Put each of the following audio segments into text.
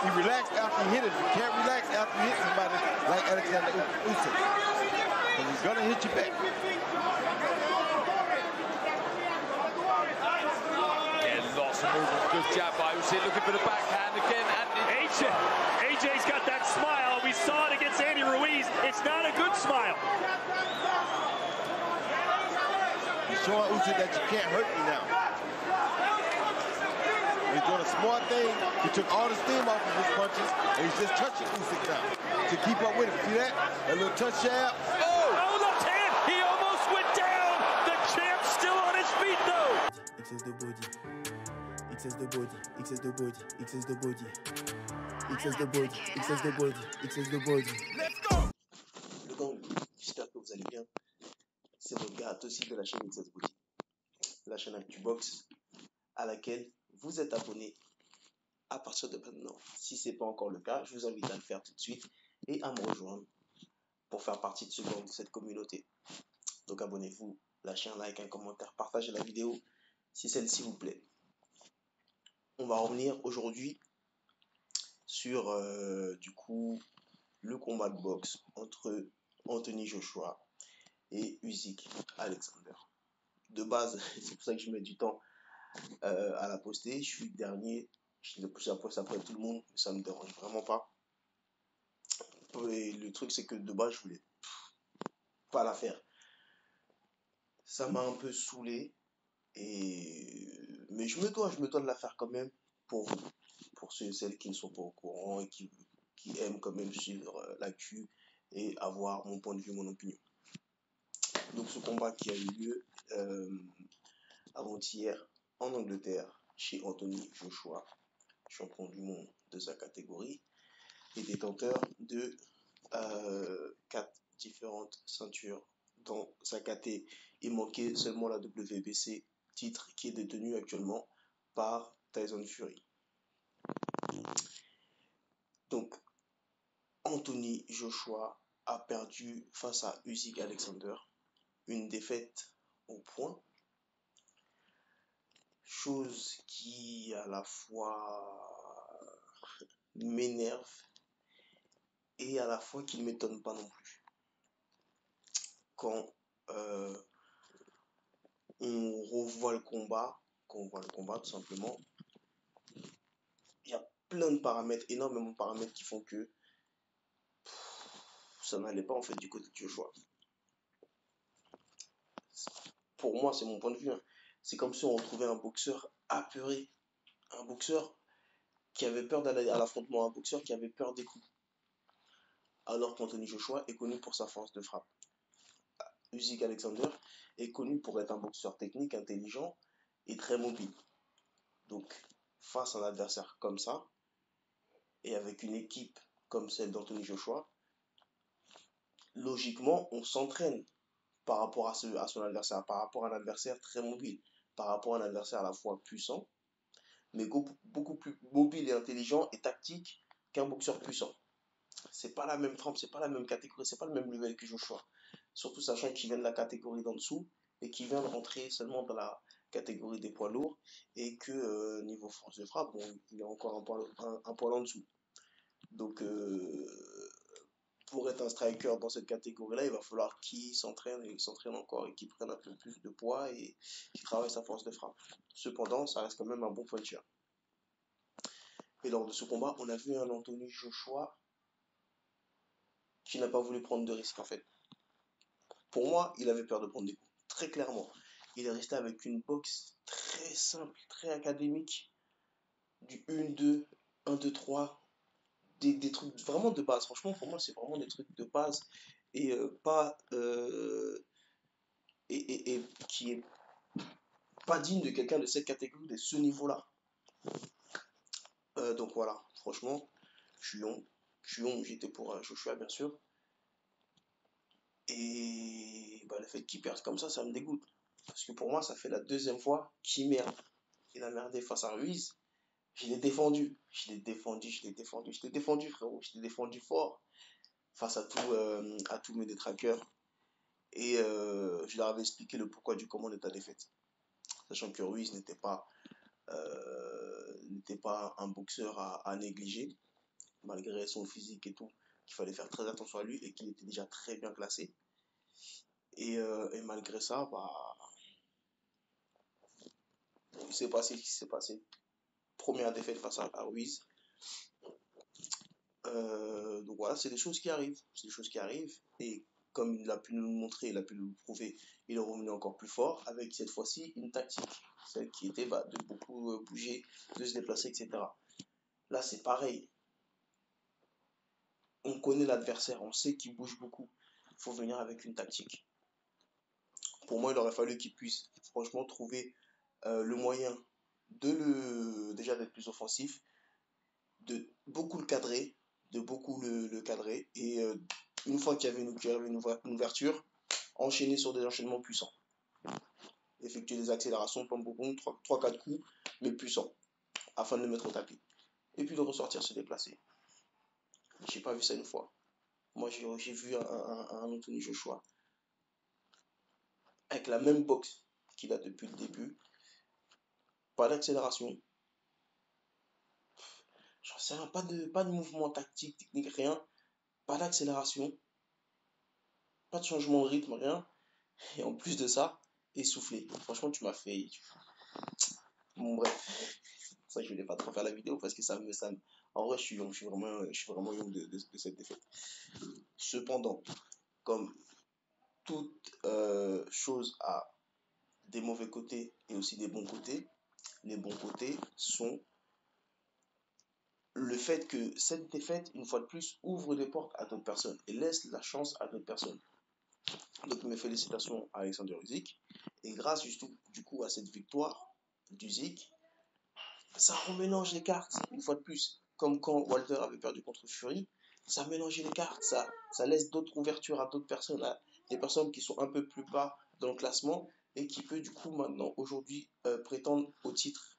You relax after you hit him. You can't relax after you hit somebody like Alexander Usyk. Because he's going to hit you back. Yeah, lots of movement. Good jab by Usyk, looking for the backhand again. And AJ's got that smile. We saw it against Andy Ruiz. It's not a good smile. He's showing Usyk that you can't hurt me now. He's doing a smart thing. He took all the steam off of his punches, and he's just touching Usyk now to keep up with him. See that? That little touch jab. Oh, left hand! He almost went down! The champ's still on his feet, though! It is the body. It is the body. It is the body. It is the body. It is the body. It is the body. It is the body. Let's go! Le gang, j'espère que vous allez bien. C'est votre gars aussi de la chaîne It's Body, la chaîne ActuBox, à laquelle vous êtes abonné à partir de maintenant. Si ce n'est pas encore le cas, je vous invite à le faire tout de suite et à me rejoindre pour faire partie de ce gang, de cette communauté. Donc abonnez-vous, lâchez un like, un commentaire, partagez la vidéo si celle-ci vous plaît. On va revenir aujourd'hui sur du coup le combat de boxe entre Anthony Joshua et Usyk Alexander. De base, c'est pour ça que je mets du temps à la poster. Je suis le dernier, je le pousse après tout le monde, mais ça me dérange vraiment pas. Et le truc, c'est que de base, je voulais pas la faire. Ça m'a un peu saoulé, mais je me dois de la faire quand même pour vous, pour ceux et celles qui ne sont pas au courant et qui aiment quand même suivre l'actu et avoir mon point de vue, mon opinion. Donc ce combat qui a eu lieu avant-hier en Angleterre chez Anthony Joshua, champion du monde de sa catégorie et détenteur de 4 différentes ceintures dans sa caté. Il manquait seulement la WBC, titre qui est détenu actuellement par Tyson Fury. Donc Anthony Joshua a perdu face à Usyk Alexander, une défaite au point, chose qui à la fois m'énerve et à la fois qui ne m'étonne pas non plus. Quand on revoit le combat, tout simplement, il y a plein de paramètres, énormément de paramètres qui font que ça n'allait pas en fait du côté de Joshua. Pour moi, c'est mon point de vue. C'est comme si on retrouvait un boxeur apeuré, un boxeur qui avait peur d'aller à l'affrontement, un boxeur qui avait peur des coups. Alors qu'Anthony Joshua est connu pour sa force de frappe. Usyk Alexander est connu pour être un boxeur technique, intelligent et très mobile. Donc, face à un adversaire comme ça, et avec une équipe comme celle d'Anthony Joshua, logiquement, on s'entraîne par rapport à son adversaire, par rapport à un adversaire très mobile, par rapport à un adversaire à la fois puissant, mais beaucoup plus mobile et intelligent et tactique qu'un boxeur puissant. C'est pas la même trempe, c'est pas la même catégorie, c'est pas le même level que Joshua. Surtout sachant qu'il vient de la catégorie d'en dessous et qu'il vient de rentrer seulement dans la catégorie des poids lourds et que niveau force de frappe, bon, il est encore un poil en dessous. Donc pour être un striker dans cette catégorie-là, il va falloir qu'il s'entraîne encore et qu'il prenne un peu plus de poids et qu'il travaille sa force de frappe. Cependant, ça reste quand même un bon puncher. Et lors de ce combat, on a vu un Anthony Joshua qui n'a pas voulu prendre de risques en fait. Pour moi, il avait peur de prendre des coups, très clairement. Il est resté avec une boxe très simple, très académique, du 1-2, 1-2-3, des trucs vraiment de base. Franchement, pour moi, c'est vraiment des trucs de base et qui est pas digne de quelqu'un de cette catégorie, de ce niveau-là. Donc voilà, franchement, je suis honte, j'étais pour Joshua bien sûr. Et bah, le fait qu'il perde comme ça me dégoûte. Parce que pour moi, ça fait la deuxième fois qu'il merde. Il a merdé face à Ruiz. Je l'ai défendu, frérot. Je l'ai défendu fort face à tous mes détraqueurs. Et je leur avais expliqué le pourquoi du comment de ta défaite. Sachant que Ruiz n'était pas un boxeur à négliger. malgré son physique et tout, qu'il fallait faire très attention à lui et qu'il était déjà très bien classé. Et malgré ça, bah, il s'est passé ce qui s'est passé. Première défaite face à Ruiz. Donc voilà, c'est des choses qui arrivent. C'est des choses qui arrivent. Et comme il a pu nous le montrer, il a pu nous le prouver, il est revenu encore plus fort avec cette fois-ci une tactique. Celle qui était de beaucoup bouger, de se déplacer, etc. Là, c'est pareil. On connaît l'adversaire, on sait qu'il bouge beaucoup. Il faut venir avec une tactique. Pour moi, il aurait fallu qu'il puisse franchement trouver le moyen déjà d'être plus offensif, de beaucoup le cadrer, le cadrer, et une fois qu'il y avait une ouverture, enchaîner sur des enchaînements puissants. Effectuer des accélérations, pom pom pom, 3-4 coups, mais puissants, afin de le mettre au tapis. Et puis de ressortir se déplacer. J'ai pas vu ça une fois. Moi, j'ai vu un Anthony Joshua avec la même boxe qu'il a depuis le début. Pas d'accélération. J'en sais rien, pas de mouvement tactique, technique, rien. Pas d'accélération. Pas de changement de rythme, rien. Et en plus de ça, essoufflé. Franchement, tu m'as fait. Bon, bref. Ça, je voulais pas trop faire la vidéo parce que en vrai, je suis vraiment young de cette défaite. Cependant, comme toute chose a des mauvais côtés et aussi des bons côtés, les bons côtés sont le fait que cette défaite, une fois de plus, ouvre des portes à d'autres personnes et laisse la chance à d'autres personnes. Donc mes félicitations à Alexander Usyk. Et grâce du coup à cette victoire d'Usyk, ça remélange les cartes, une fois de plus. Comme quand Walter avait perdu contre Fury, ça mélangeait les cartes, ça laisse d'autres ouvertures à d'autres personnes, à des personnes qui sont un peu plus bas dans le classement et qui peut du coup maintenant, aujourd'hui, prétendre au titre,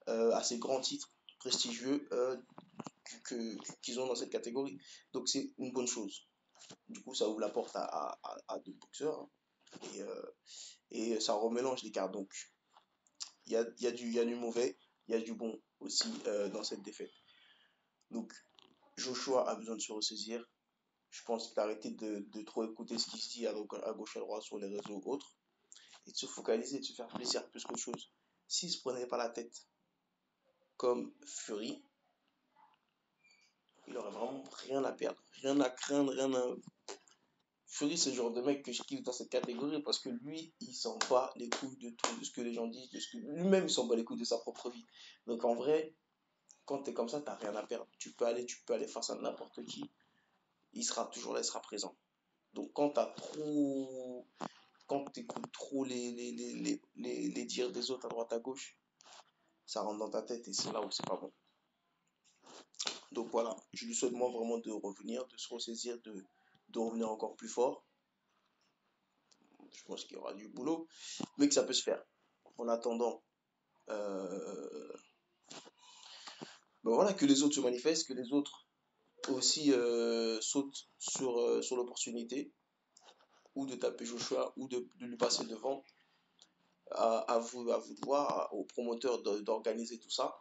à ces grands titres prestigieux qu'ils ont dans cette catégorie. Donc c'est une bonne chose. Du coup, ça ouvre la porte à d'autres boxeurs, hein. Et ça remélange les cartes. Donc, il y a du mauvais, il y a du bon aussi dans cette défaite. Donc, Joshua a besoin de se ressaisir. Je pense qu'il a arrêté de trop écouter ce qui se dit à gauche à droite sur les réseaux ou autres. Et de se focaliser, de se faire plaisir plus qu'autre chose. S'il ne se prenait pas la tête comme Fury, il aurait vraiment rien à perdre, rien à craindre, rien à... Fury, c'est le genre de mec que je kiffe dans cette catégorie parce que lui, il s'en bat les couilles de tout, de ce que les gens disent, de ce que lui-même, il s'en bat les couilles de sa propre vie. Donc en vrai, quand t'es comme ça, t'as rien à perdre. Tu peux aller face à n'importe qui, il sera toujours là, il sera présent. Donc quand t'écoutes trop les dires des autres à droite à gauche, ça rentre dans ta tête et c'est là où c'est pas bon. Donc voilà, je lui souhaite moi vraiment de revenir, de se ressaisir, de revenir encore plus fort. Je pense qu'il y aura du boulot, mais que ça peut se faire. En attendant, voilà, que les autres se manifestent, que les autres aussi sautent sur l'opportunité, ou de taper Joshua, ou de lui passer devant. À vous de voir, aux promoteurs d'organiser tout ça.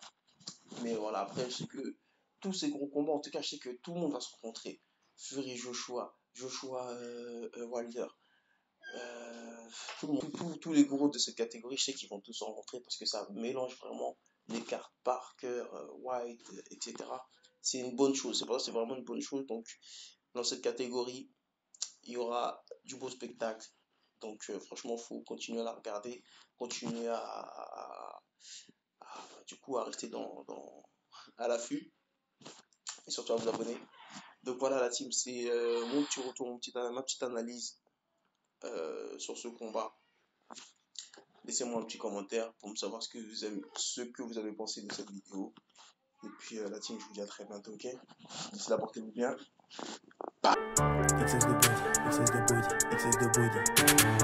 Mais voilà, après, je sais que tous ces gros combats, en tout cas, je sais que tout le monde va se rencontrer. Fury, Joshua Wilder, tous les gros de cette catégorie, je sais qu'ils vont tous se rencontrer parce que ça mélange vraiment les cartes Parker, White, etc. C'est une bonne chose, c'est pour ça que c'est vraiment une bonne chose. Donc, dans cette catégorie, il y aura du beau spectacle. Donc, franchement, il faut continuer à la regarder, continuer du coup, à rester à l'affût et surtout à vous abonner. Donc voilà la team, c'est mon petit retour, ma petite analyse sur ce combat. Laissez-moi un petit commentaire pour me savoir ce que vous avez pensé de cette vidéo. Et puis la team, je vous dis à très bientôt, ok? D'ici là, portez-vous bien. Excess the body, excess the body, excess the body.